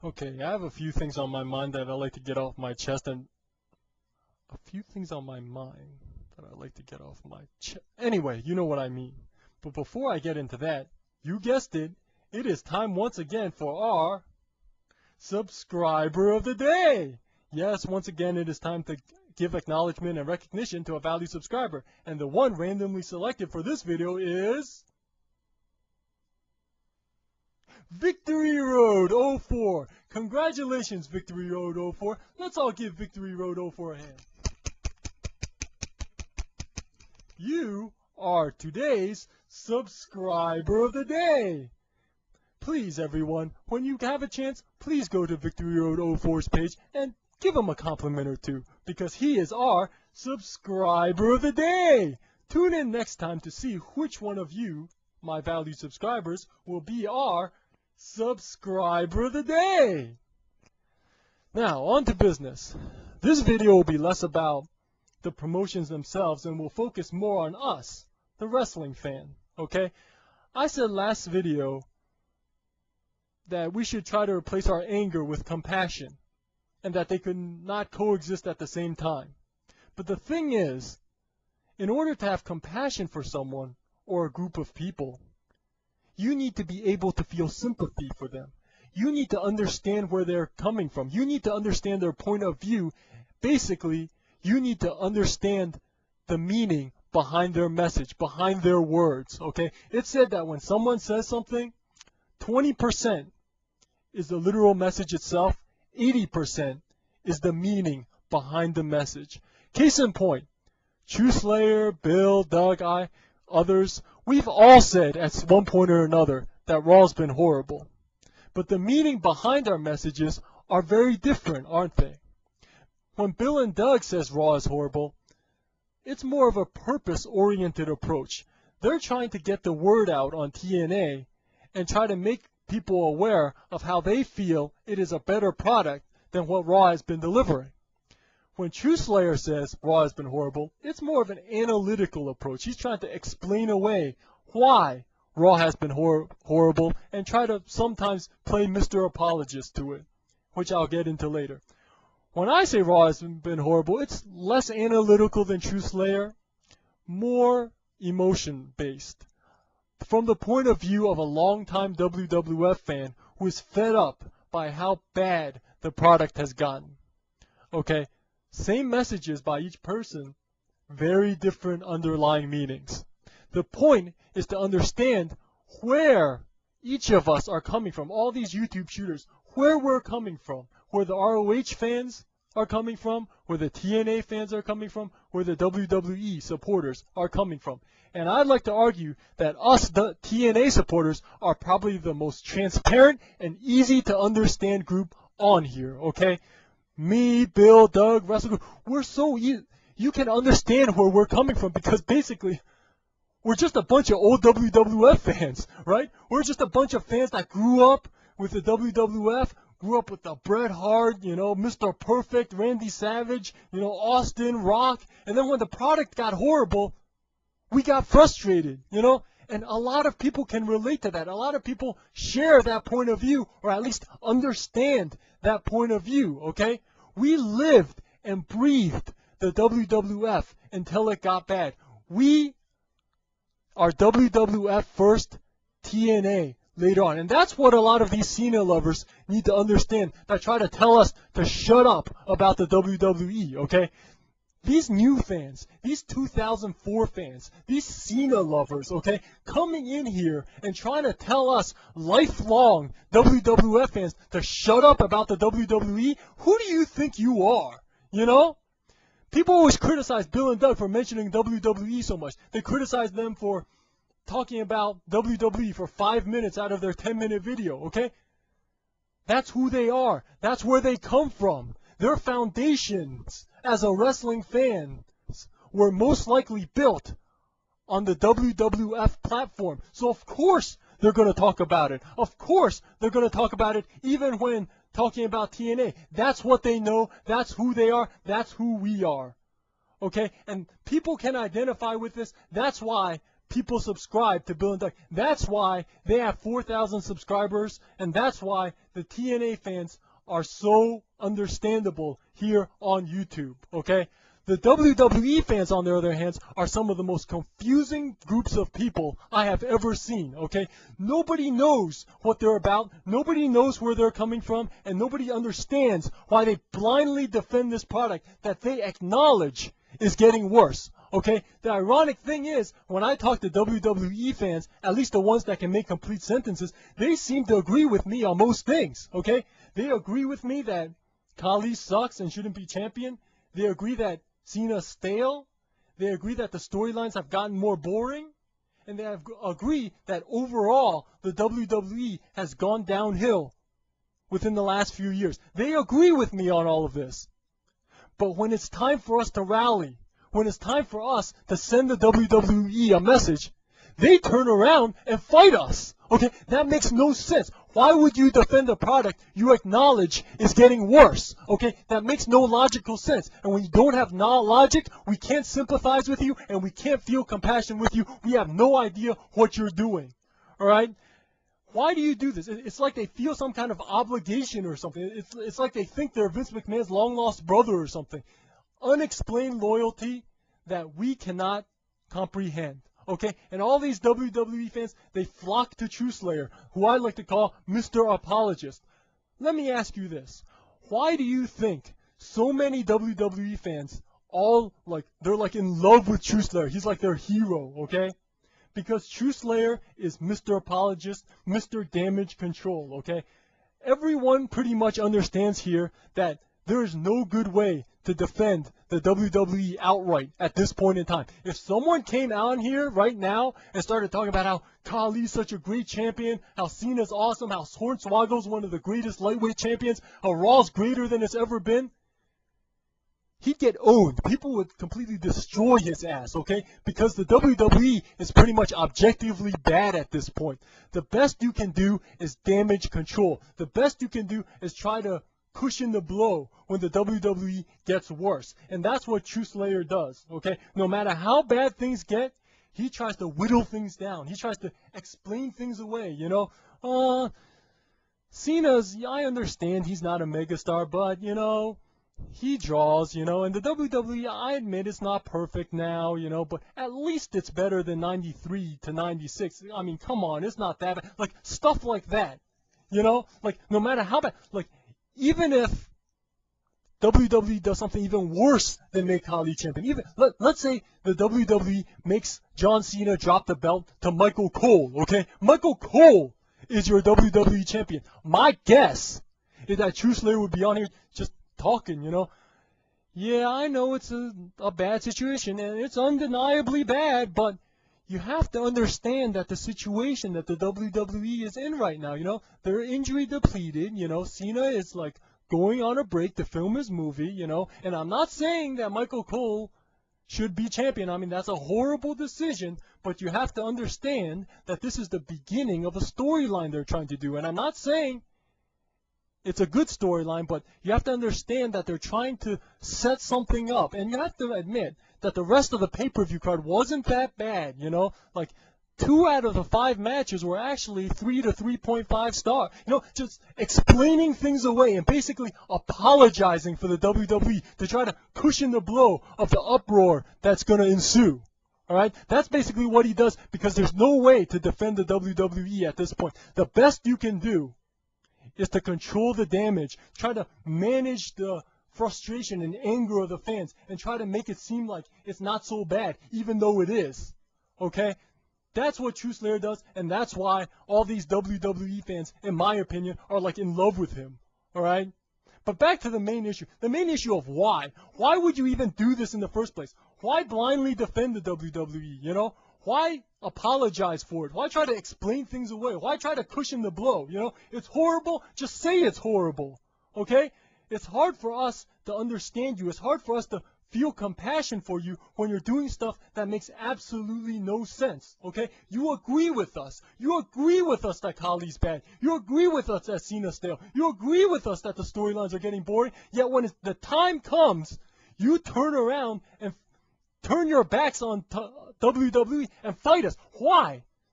Okay, I have a few things on my mind that I'd like to get off my chest, and a few things on my mind that I'd like to get off my chest. Anyway, you know what I mean. But before I get into that, you guessed it, it is time once again for our Subscriber of the Day. Yes, once again, it is time to give acknowledgement and recognition to a valued subscriber. And the one randomly selected for this video is Victory Road 04. Congratulations, Victory Road 04. Let's all give Victory Road 04 a hand. You are today's Subscriber of the Day. Please, everyone, when you have a chance, please go to Victory Road 04's page and give him a compliment or two, because he is our Subscriber of the Day. Tune in next time to see which one of you, my valued subscribers, will be our Subscriber of the Day. Now, on to business. This video will be less about the promotions themselves and will focus more on us, the wrestling fan, okay? I said last video that we should try to replace our anger with compassion and that they could not coexist at the same time. But the thing is, in order to have compassion for someone or a group of people, you need to be able to feel sympathy for them. You need to understand where they're coming from. You need to understand their point of view. Basically, you need to understand the meaning behind their message, behind their words, okay? It said that when someone says something, 20% is the literal message itself, 80% is the meaning behind the message. Case in point, Truslayer, Bill, Doug, I, others, we've all said at one point or another that Raw's been horrible. But the meaning behind our messages are very different, aren't they? When Bill and Doug says Raw is horrible, it's more of a purpose-oriented approach. They're trying to get the word out on TNA and try to make people aware of how they feel it is a better product than what Raw has been delivering. When Truslayer says Raw has been horrible, it's more of an analytical approach. He's trying to explain away why Raw has been horrible and try to sometimes play Mr. Apologist to it, which I'll get into later. When I say Raw has been horrible, it's less analytical than Truslayer, more emotion-based. From the point of view of a longtime WWF fan who is fed up by how bad the product has gotten. Okay, same messages by each person, very different underlying meanings. The point is to understand where each of us are coming from, all these YouTube shooters, where we're coming from, where the ROH fans are coming from, where the TNA fans are coming from, where the WWE supporters are coming from. And I'd like to argue that us, the TNA supporters, are probably the most transparent and easy to understand group on here, okay? Me, Bill, Doug, Wrestle Group, we're so easy. You can understand where we're coming from because basically we're just a bunch of old WWF fans, right? We're just a bunch of fans that grew up with the WWF, grew up with the Bret Hart, Mr. Perfect, Randy Savage, Austin, Rock. And then when the product got horrible, we got frustrated, and a lot of people can relate to that. A lot of people share that point of view, or at least understand that point of view, okay? We lived and breathed the WWF until it got bad. We are WWF first, TNA later on. And that's what a lot of these Cena lovers need to understand that try to tell us to shut up about the WWE, okay? These new fans, these 2004 fans, these Cena lovers, okay, coming in here and trying to tell us lifelong WWF fans to shut up about the WWE, who do you think you are, People always criticize Bill and Doug for mentioning WWE so much. They criticize them for talking about WWE for 5 minutes out of their 10-minute video, okay? That's who they are. That's where they come from. Their foundations as a wrestling fan were most likely built on the WWF platform. So of course they're going to talk about it. Of course they're going to talk about it even when talking about TNA. That's what they know. That's who they are. That's who we are. Okay? And people can identify with this. That's why people subscribe to Bill and Doug. That's why they have 4,000 subscribers, and that's why the TNA fans are so understandable here on YouTube, okay? The WWE fans, on the other hand, are some of the most confusing groups of people I have ever seen, okay? Nobody knows what they're about, nobody knows where they're coming from, and nobody understands why they blindly defend this product that they acknowledge is getting worse, okay? The ironic thing is, when I talk to WWE fans, at least the ones that can make complete sentences, they seem to agree with me on most things, okay? They agree with me that Khali sucks and shouldn't be champion. They agree that Cena's stale. They agree that the storylines have gotten more boring. And they agree that overall the WWE has gone downhill within the last few years. They agree with me on all of this. But when it's time for us to rally, when it's time for us to send the WWE a message, they turn around and fight us. Okay, that makes no sense. Why would you defend a product you acknowledge is getting worse? Okay, that makes no logical sense. And when you don't have logic, we can't sympathize with you and we can't feel compassion with you. We have no idea what you're doing. All right? Why do you do this? It's like they feel some kind of obligation or something. It's like they think they're Vince McMahon's long-lost brother or something. Unexplained loyalty that we cannot comprehend. Okay, and all these WWE fans, they flock to Truslayer, who I like to call Mr. Apologist. Let me ask you this. Why do you think so many WWE fans they're in love with Truslayer? He's like their hero, okay? Because Truslayer is Mr. Apologist, Mr. Damage Control, okay? Everyone pretty much understands here that there is no good way to defend the WWE outright at this point in time. If someone came out here right now and started talking about how Khali's such a great champion, how Cena's awesome, how Hornswoggle's one of the greatest lightweight champions, how Raw's greater than it's ever been, he'd get owned. People would completely destroy his ass, okay? Because the WWE is pretty much objectively bad at this point. The best you can do is damage control. The best you can do is try to cushion the blow when the WWE gets worse. And that's what Truslayer does, okay? No matter how bad things get, he tries to whittle things down. He tries to explain things away, you know? Cena's, I understand he's not a megastar, but, you know, he draws, you know, and the WWE, I admit it's not perfect now, you know, but at least it's better than 93 to 96. I mean, come on, it's not that bad. Like, stuff like that, you know? Like, no matter how bad, like, even if WWE does something even worse than make Khali champion, let's say the WWE makes John Cena drop the belt to Michael Cole, okay? Michael Cole is your WWE champion. My guess is that Truslayer would be on here just talking, you know. Yeah, I know it's a bad situation, and it's undeniably bad, but you have to understand that the situation that the WWE is in right now, you know, they're injury depleted, you know, Cena is like going on a break to film his movie, you know, and I'm not saying that Michael Cole should be champion. I mean, that's a horrible decision, but you have to understand that this is the beginning of a storyline they're trying to do, and I'm not saying it's a good storyline, but you have to understand that they're trying to set something up, and you have to admit that the rest of the pay-per-view card wasn't that bad, you know, like 2 out of the 5 matches were actually 3 to 3.5 star. You know, just explaining things away and basically apologizing for the WWE to try to cushion the blow of the uproar that's going to ensue. All right? That's basically what he does because there's no way to defend the WWE at this point. The best you can do is to control the damage, try to manage the frustration and anger of the fans, and try to make it seem like it's not so bad, even though it is. Okay? That's what Truslayer does, and that's why all these WWE fans, in my opinion, are like in love with him. All right? But back to the main issue. The main issue of why. Why would you even do this in the first place? Why blindly defend the WWE, you know? Why apologize for it? Why try to explain things away? Why try to cushion the blow, you know? It's horrible. Just say it's horrible, okay? It's hard for us to understand you. It's hard for us to feel compassion for you when you're doing stuff that makes absolutely no sense, okay? You agree with us. You agree with us that Khali's bad. You agree with us that Cena's stale. You agree with us that the storylines are getting boring. Yet when the time comes, you turn around and turn your backs on WWE and fight us. Why?